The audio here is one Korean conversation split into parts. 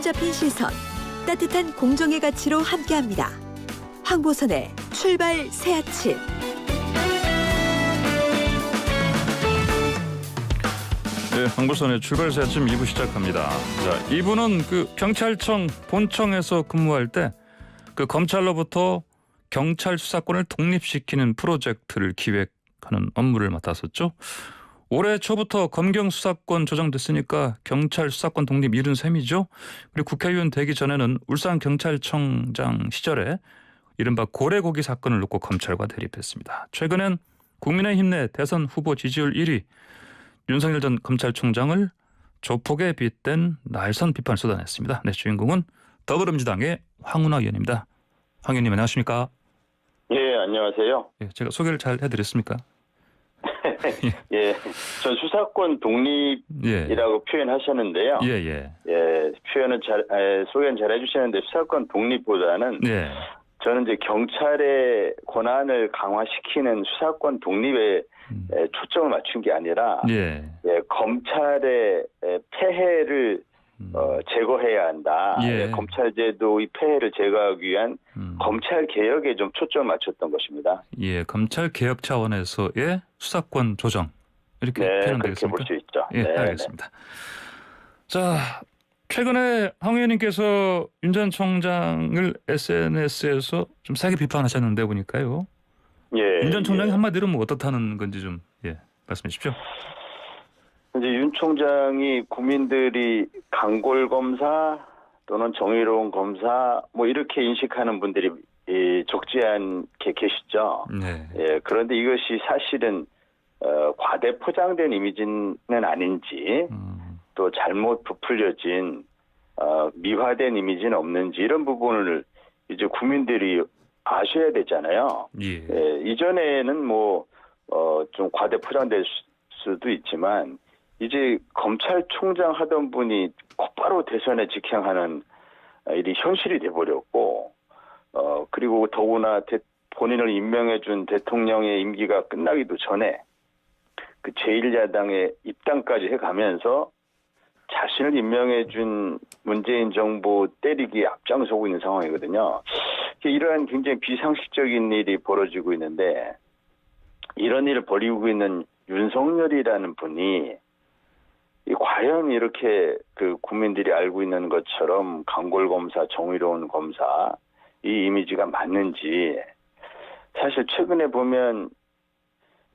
붙잡힌 시선, 따뜻한 공정의 가치로 함께합니다. 황보선의 출발 새 아침. 네, 황보선의 출발 새 아침 2부 시작합니다. 자, 2부는 그 경찰청 본청에서 근무할 때 그 검찰로부터 경찰 수사권을 독립시키는 프로젝트를 기획하는 업무를 맡았었죠. 올해 초부터 검경 수사권 조정됐으니까 경찰 수사권 독립 이룬 셈이죠. 그리고 국회의원 되기 전에는 울산 경찰청장 시절에 이른바 고래고기 사건을 놓고 검찰과 대립했습니다. 최근엔 국민의힘 내 대선 후보 지지율 1위 윤석열 전 검찰총장을 조폭에 빗댄 날선 비판을 쏟아냈습니다. 네, 주인공은 더불어민주당의 황운하 의원입니다. 황 의원님 안녕하십니까? 예, 안녕하세요. 예, 제가 소개를 잘 해드렸습니까? 예, 전 수사권 독립이라고 표현하셨는데요. 예. 표현은 소개는 잘 해주시는데 수사권 독립보다는 네. 저는 이제 경찰의 권한을 강화시키는 수사권 독립에 초점을 맞춘 게 아니라 검찰의 폐해를 제거해야 한다. 검찰 제도의 폐해를 제거하기 위한 검찰 개혁에 좀 초점을 맞췄던 것입니다. 예, 검찰 개혁 차원에서의 수사권 조정 이렇게 표현되겠습니까? 그렇게 볼 수 있죠. 예, 알겠습니다. 자, 최근에 황 의원님께서 윤 전 총장을 SNS에서 좀 세게 비판하셨는데 보니까요. 윤 전 총장이 한마디로 뭐 어떻다는 건지 좀 말씀해 주십시오. 이제 윤 총장이 국민들이 강골 검사 또는 정의로운 검사 뭐 이렇게 인식하는 분들이 적지 않게 계시죠. 네. 그런데 이것이 사실은 과대 포장된 이미지는 아닌지 또 잘못 부풀려진 미화된 이미지는 없는지 이런 부분을 이제 국민들이 아셔야 되잖아요. 이전에는 뭐 좀 과대 포장될 수도 있지만 이제 검찰총장 하던 분이 곧바로 대선에 직행하는 일이 현실이 돼버렸고, 그리고 더구나 본인을 임명해준 대통령의 임기가 끝나기도 전에 그 제1야당의 입당까지 해가면서 자신을 임명해준 문재인 정부 때리기에 앞장서고 있는 상황이거든요. 이러한 굉장히 비상식적인 일이 벌어지고 있는데 이런 일을 벌이고 있는 윤석열이라는 분이 과연 이렇게 그 국민들이 알고 있는 것처럼 강골검사, 정의로운 검사 이 이미지가 맞는지 사실 최근에 보면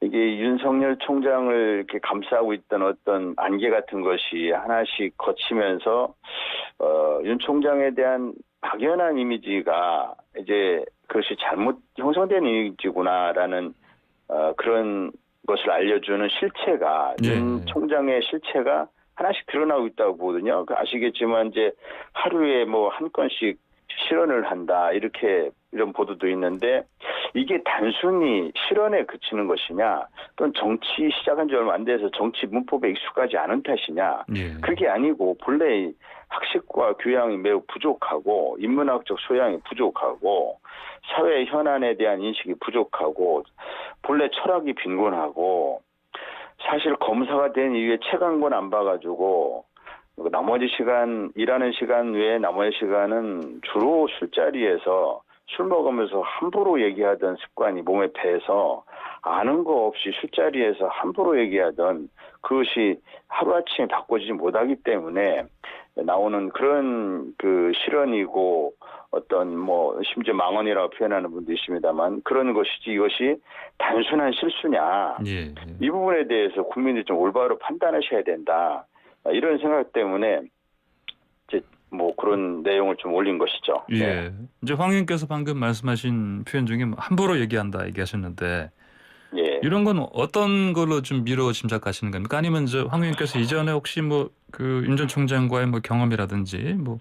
이게 윤석열 총장을 이렇게 감싸고 있던 어떤 안개 같은 것이 하나씩 거치면서 윤 총장에 대한 막연한 이미지가 이제 그것이 잘못 형성된 이미지구나라는 그런 것을 알려주는 실체가 윤 총장의 실체가 하나씩 드러나고 있다고 보거든요. 아시겠지만 이제 하루에 뭐 한 건씩 실언을 한다 이런 보도도 있는데 이게 단순히 실언에 그치는 것이냐 또는 정치 시작한 지 얼마 안 돼서 정치 문법에 익숙하지 않은 탓이냐 그게 아니고 본래 학식과 교양이 매우 부족하고 인문학적 소양이 부족하고 사회 현안에 대한 인식이 부족하고 본래 철학이 빈곤하고 사실 검사가 된 이후에 책 한 권 안 봐가지고 나머지 시간 일하는 시간 외에 나머지 시간은 주로 술자리에서 술 먹으면서 함부로 얘기하던 습관이 몸에 배서 아는 거 없이 술자리에서 함부로 얘기하던 그것이 하루아침에 바꿔지지 못하기 때문에 나오는 그런 그 실언이고 어떤 뭐 심지어 망언이라고 표현하는 분도 있습니다만 그런 것이지 이것이 단순한 실수냐 이 부분에 대해서 국민들이 좀 올바로 판단하셔야 된다 이런 생각 때문에 이제 뭐 그런 내용을 좀 올린 것이죠. 이제 황 의원께서 방금 말씀하신 표현 중에 함부로 얘기한다 얘기하셨는데 이런 건 어떤 걸로 좀 미뤄 짐작하시는 겁니까? 아니면 황 의원께서 이전에 혹시 뭐 그 윤 전 총장과의 뭐 경험이라든지 뭐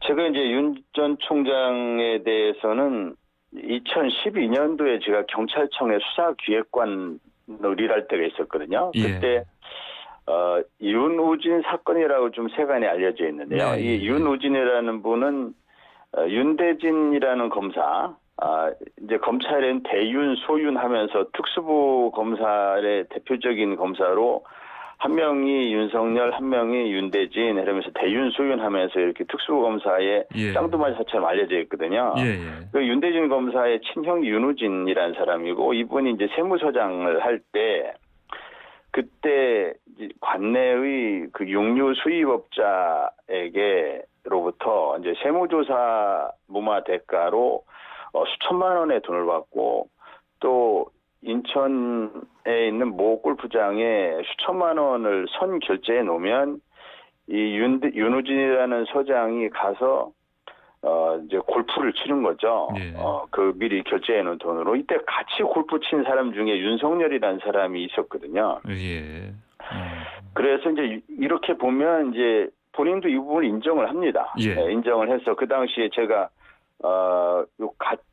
제가 이제 윤 전 총장에 대해서는 2012년도에 제가 경찰청의 수사기획관을 일할 때가 있었거든요. 그때 윤우진 사건이라고 좀 세간에 알려져 있는데요. 이 윤우진이라는 분은 윤대진이라는 검사, 이제 검찰엔 대윤, 소윤 하면서 특수부 검사의 대표적인 검사로 한 명이 윤석열, 한 명이 윤대진 이러면서 대윤소윤하면서 이렇게 특수검사의 예. 쌍두마차처럼 알려져 있거든요. 예, 예. 그 윤대진 검사의 친형 윤우진이라는 사람이고 이분이 이제 세무서장을 할 때 그때 이제 관내의 그 육류 수입업자에게로부터 이제 세무조사 무마 대가로 수천만 원의 돈을 받고 또 인천에 있는 모 골프장에 수천만 원을 선 결제해 놓으면 이 윤우진이라는 서장이 가서 이제 골프를 치는 거죠. 예. 그 미리 결제해 놓은 돈으로 이때 같이 골프 친 사람 중에 윤석열이라는 사람이 있었거든요. 예. 그래서 이제 이렇게 보면 이제 본인도 이 부분을 인정을 합니다. 예. 네, 인정을 해서 그 당시에 제가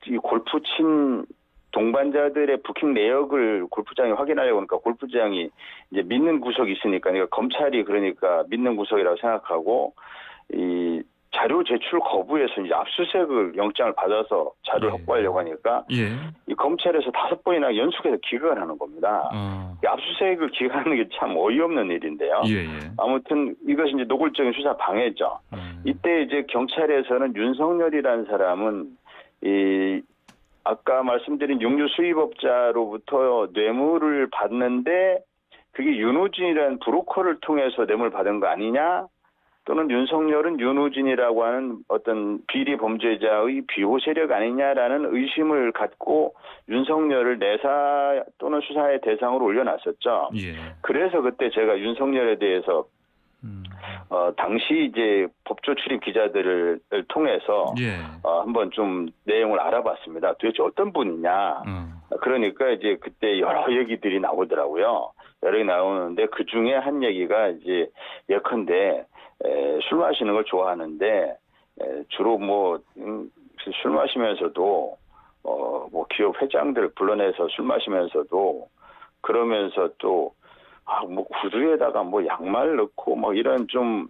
이 골프 친 동반자들의 부킹 내역을 골프장에 확인하려고 하니까 골프장이 이제 믿는 구석이 있으니까 그러니까 검찰이 그러니까 믿는 구석이라고 생각하고 이 자료 제출 거부해서 이제 압수수색을 영장을 받아서 자료를 확보하려고 하니까 예. 이 검찰에서 5번이나 연속해서 기각을 하는 겁니다. 이 압수수색을 기각하는 게 참 어이없는 일인데요. 예, 예. 아무튼 이것이 이제 노골적인 수사 방해죠. 이때 이제 경찰에서는 윤석열이라는 사람은 이 아까 말씀드린 육류 수입업자로부터 뇌물을 받는데 그게 윤우진이라는 브로커를 통해서 뇌물 받은 거 아니냐? 또는 윤석열은 윤우진이라고 하는 어떤 비리 범죄자의 비호 세력 아니냐라는 의심을 갖고 윤석열을 내사 또는 수사의 대상으로 올려놨었죠. 예. 그래서 그때 제가 윤석열에 대해서 당시 이제 법조 출입 기자들을 통해서 예. 한번 좀 내용을 알아봤습니다. 도대체 어떤 분이냐. 그러니까 이제 그때 여러 얘기들이 나오더라고요. 여러 개 나오는데 그 중에 한 얘기가 이제 예컨대 술 마시는 걸 좋아하는데 주로 뭐 술 마시면서도 뭐 기업 회장들을 불러내서 술 마시면서도 그러면서 또 뭐 구두에다가 뭐 양말 넣고 뭐 이런 좀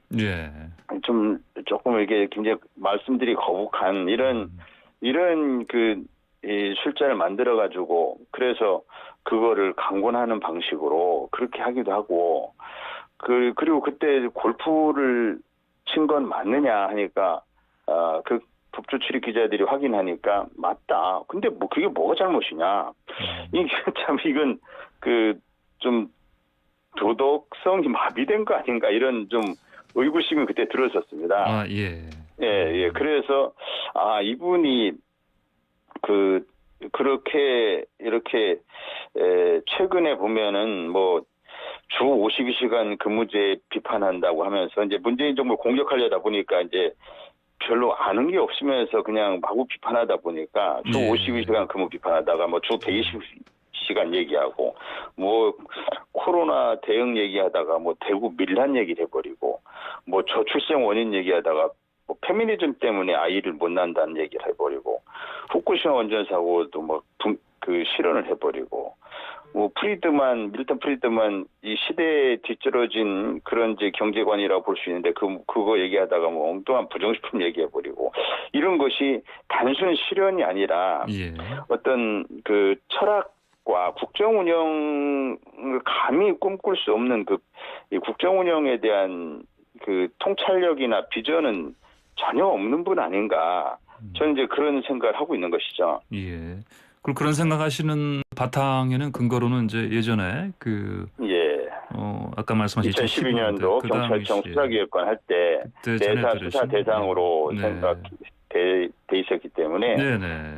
조금 이게 굉장히 말씀들이 거북한 이런 그 이 술잔을 만들어 가지고 그래서 그거를 강권하는 방식으로 그렇게 하기도 하고 그리고 그때 골프를 친 건 맞느냐 하니까 그 법조 출입 기자들이 확인하니까 맞다. 근데 뭐 그게 뭐가 잘못이냐? 이게 참 이건 그 좀 도덕성이 마비된 거 아닌가 이런 좀 의구심이 그때 들었었습니다. 아, 예. 예. 그래서 이분이 그렇게 이렇게 최근에 보면은 뭐 주 52시간 근무제 비판한다고 하면서 이제 문재인 정부를 공격하려다 보니까 이제 별로 아는 게 없으면서 그냥 마구 비판하다 보니까 주 52시간 근무 비판하다가 뭐 주 120시간 얘기하고 뭐 코로나 대응 얘기하다가 뭐 대구 밀란 얘기를 해버리고 뭐 저출생 원인 얘기하다가 뭐 페미니즘 때문에 아이를 못 낳는다는 얘기를 해버리고 후쿠시마 원전 사고도 뭐 그 실언을 해버리고 뭐 밀턴 프리드만 이 시대에 뒤떨어진 그런 이제 경제관이라고 볼 수 있는데 그거 얘기하다가 뭐 엉뚱한 부정식품 얘기해버리고 이런 것이 단순 실언이 아니라 어떤 그 철학과 국정 운영을 감히 꿈꿀 수 없는 이 국정 운영에 대한 그 통찰력이나 비전은 전혀 없는 분 아닌가. 저는 이제 그런 생각을 하고 있는 것이죠. 예. 그리고 그런 생각하시는 바탕에는 근거로는 이제 예전에 아까 말씀하신 2012년도 경찰청 수사기획관 할 때 내사 수사 대상으로 생각돼 있었기 때문에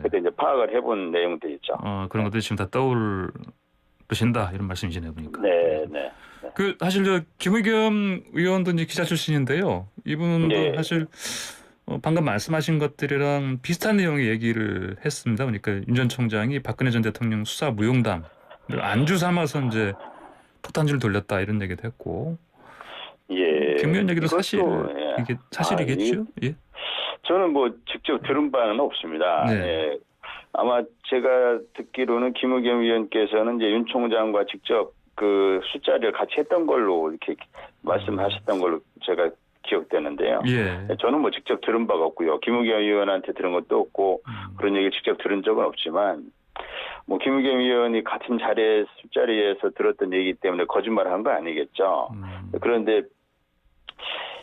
그때 이제 파악을 해본 내용들이 있죠. 그런 것들이 지금 다 떠오르신다 이런 말씀이시네요, 보니까. 네. 사실 김의겸 의원도 이제 기자 출신인데요. 이분도 사실 방금 말씀하신 것들이랑 비슷한 내용의 얘기를 했습니다. 그러니까 윤 전 총장이 박근혜 전 대통령 수사 무용담 안주 삼아서 이제 폭탄주를 돌렸다 이런 얘기도 했고. 김 의원 얘기도 사실 이게 사실이겠죠? 저는 뭐 직접 들은 바는 없습니다. 아마 제가 듣기로는 김의겸 의원께서는 이제 윤 총장과 직접 그 술자리를 같이 했던 걸로 이렇게 말씀하셨던 걸로 제가 기억되는데요. 저는 뭐 직접 들은 바가 없고요. 김의겸 의원한테 들은 것도 없고 그런 얘기를 직접 들은 적은 없지만 뭐 김의겸 의원이 같은 술자리에서 들었던 얘기 때문에 거짓말을 한 거 아니겠죠. 그런데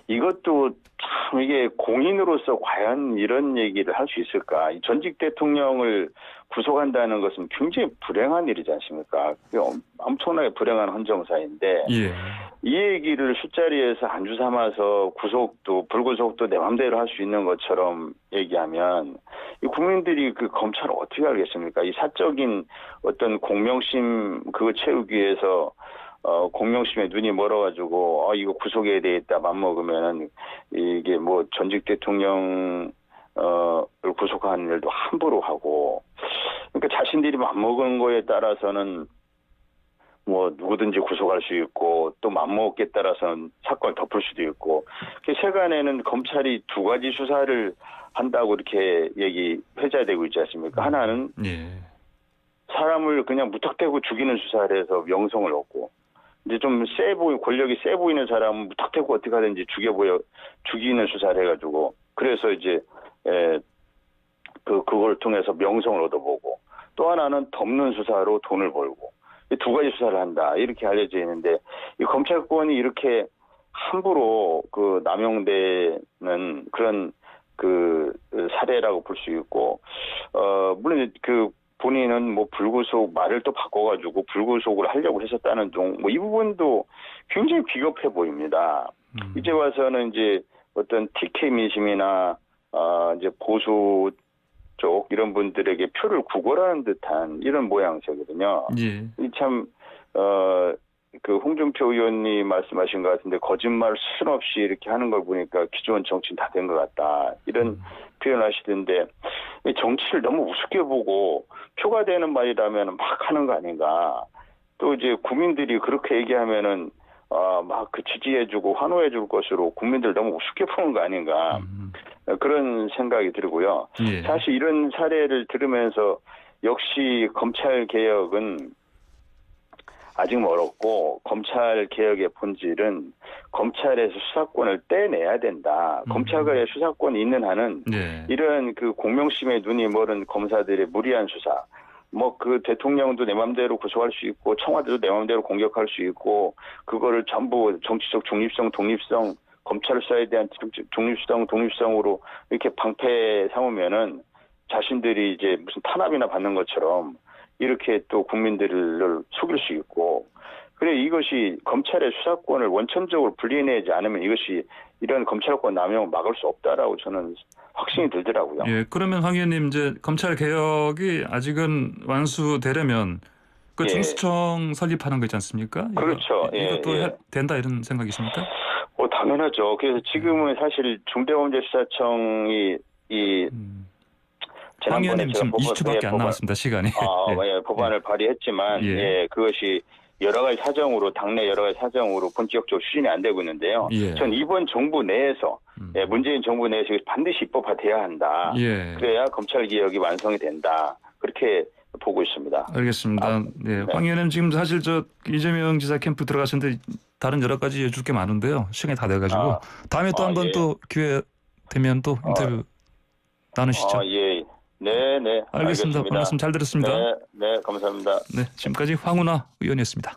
이것도 참 이게 공인으로서 과연 이런 얘기를 할 수 있을까? 이 전직 대통령을 구속한다는 것은 굉장히 불행한 일이지 않습니까? 엄청나게 불행한 헌정사인데 예. 이 얘기를 술자리에서 안주 삼아서 구속도 불구속도 내 맘대로 할 수 있는 것처럼 얘기하면 이 국민들이 그 검찰을 어떻게 알겠습니까? 이 사적인 어떤 공명심 그거 채우기 위해서 공명심에 눈이 멀어가지고 이거 구속해야 되겠다 맘먹으면은 이게 뭐 전직 대통령을 구속하는 일도 함부로 하고 그러니까 자신들이 맘먹은 거에 따라서는 뭐 누구든지 구속할 수 있고 또 맘먹기에 따라서는 사건을 덮을 수도 있고 세간에는 검찰이 두 가지 수사를 한다고 이렇게 회자되고 있지 않습니까? 하나는 예. 사람을 그냥 무턱대고 죽이는 수사를 해서 명성을 얻고 이제 좀 권력이 세 보이는 사람은 무턱대고 어떻게 하든지 죽이는 수사를 해가지고 그래서 이제 그걸 통해서 명성을 얻어보고 또 하나는 덮는 수사로 돈을 벌고 이 두 가지 수사를 한다 이렇게 알려져 있는데 이 검찰권이 이렇게 함부로 그 남용되는 그런 그 사례라고 볼 수 있고 물론 그 본인은 뭐 불구속 말을 또 바꿔가지고 불구속을 하려고 했었다는 뭐 이 부분도 굉장히 비겁해 보입니다. 이제 와서는 이제 어떤 TK 민심이나 이제 보수 쪽 이런 분들에게 표를 구걸하는 듯한 이런 모양새거든요. 예. 참 그 홍준표 의원님 말씀하신 것 같은데 거짓말 수준 없이 이렇게 하는 걸 보니까 기존 정치는 다 된 것 같다 이런 표현하시던데 정치를 너무 우습게 보고 표가 되는 말이라면 막 하는 거 아닌가. 또 이제 국민들이 그렇게 얘기하면은 막 그 지지해주고 환호해줄 것으로 국민들 너무 우습게 보는 거 아닌가 그런 생각이 들고요. 예. 사실 이런 사례를 들으면서 역시 검찰 개혁은 아직 멀었고 검찰 개혁의 본질은 검찰에서 수사권을 떼내야 된다. 검찰의 수사권이 있는 한은 예. 이런 그 공명심에 눈이 멀은 검사들의 무리한 수사 뭐 그 대통령도 내 맘대로 구속할 수 있고 청와대도 내 맘대로 공격할 수 있고 그거를 전부 정치적 중립성 독립성 검찰 수사에 대한 독립성으로 이렇게 방패 삼으면은 자신들이 이제 무슨 탄압이나 받는 것처럼 이렇게 또 국민들을 속일 수 있고 그래 이것이 검찰의 수사권을 원천적으로 분리해내지 않으면 이것이 이런 검찰권 남용을 막을 수 없다라고 저는 확신이 들더라고요. 예, 그러면 황 의원님 이제 검찰 개혁이 아직은 완수되려면 그 예. 중수청 설립하는 거 있지 않습니까? 그렇죠. 이것도 예. 된다 이런 생각이십니까? 당연하죠. 그래서 지금은 사실 중대범죄수사청이 황 의원님 지금 20초밖에 안 남았습니다. 시간이. 법안을 발의했지만 그것이 여러 가지 사정으로 당내 여러 가지 사정으로 본격적으로 추진이 안 되고 있는데요. 전 이번 정부 내에서 문재인 정부 내에서 반드시 입법화돼야 한다. 그래야 검찰 개혁이 완성이 된다. 그렇게 보고 있습니다. 알겠습니다. 황 의원님 지금 사실 이재명 지사 캠프 들어가셨는데 다른 여러 가지 여쭐 게 많은데요. 시간이 다 돼가지고 다음에 또 한번 또 기회 되면 또 인터뷰 나누시죠. 네. 알겠습니다. 말씀 잘 들었습니다. 네, 감사합니다. 네, 지금까지 황운하 의원이었습니다.